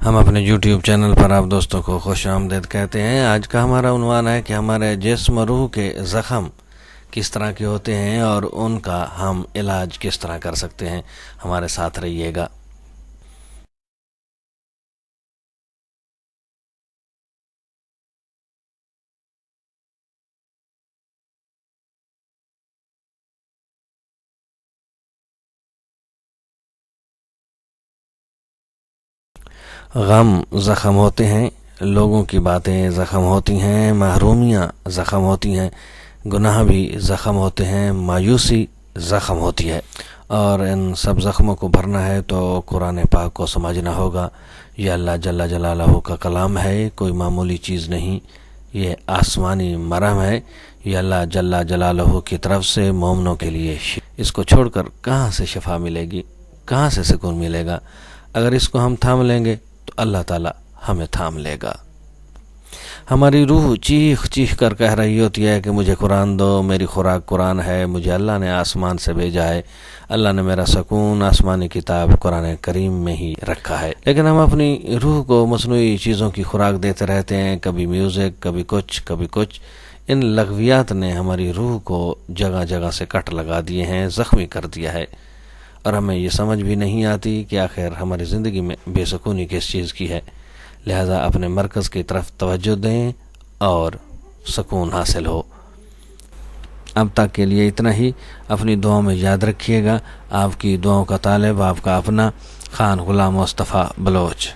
ہم اپنے YouTube channel پر آپ دوستوں کو خوش آمدید کہتے ہیں۔ آج کا ہمارا عنوان ہے کہ ہمارے جسم روح کے زخم کس طرح کے ہوتے ہیں اور ان کا ہم علاج کس طرح کر سکتے ہیں۔ ہمارے ساتھ رہیے گا۔ غم زخم ہوتے ہیں، لوگوں کی باتیں زخم ہوتی ہیں، محرومیاں زخم ہوتی ہیں، گناہ بھی زخم ہوتے ہیں، مایوسی زخم ہوتی ہے، اور ان سب زخموں کو بھرنا ہے تو قرآن پاک کو سمجھنا ہوگا۔ یہ اللہ جل جلالہ کا کلام ہے، کوئی معمولی چیز نہیں، یہ آسمانی مرہم ہے، یہ اللہ جل جلالہ کی طرف سے مومنوں کے لیے۔ اس کو چھوڑ کر کہاں سے شفا ملے گی، کہاں سے سکون ملے گا؟ اگر اس کو ہم تھام لیں گے تو اللہ تعالی ہمیں تھام لے گا۔ ہماری روح چیخ چیخ کر کہہ رہی ہوتی ہے کہ مجھے قرآن دو، میری خوراک قرآن ہے، مجھے اللہ نے آسمان سے بھیجا ہے، اللہ نے میرا سکون آسمانی کتاب قرآن کریم میں ہی رکھا ہے۔ لیکن ہم اپنی روح کو مصنوعی چیزوں کی خوراک دیتے رہتے ہیں، کبھی میوزک، کبھی کچھ۔ ان لغویات نے ہماری روح کو جگہ جگہ سے کٹ لگا دیے ہیں، زخمی کر دیا ہے، اور ہمیں یہ سمجھ بھی نہیں آتی کہ آخر ہماری زندگی میں بے سکونی کس چیز کی ہے۔ لہذا اپنے مرکز کی طرف توجہ دیں اور سکون حاصل ہو۔ اب تک کے لیے اتنا ہی۔ اپنی دعاؤں میں یاد رکھیے گا۔ آپ کی دعاؤں کا طالب آپ کا اپنا خان غلام مصطفیٰ بلوچ۔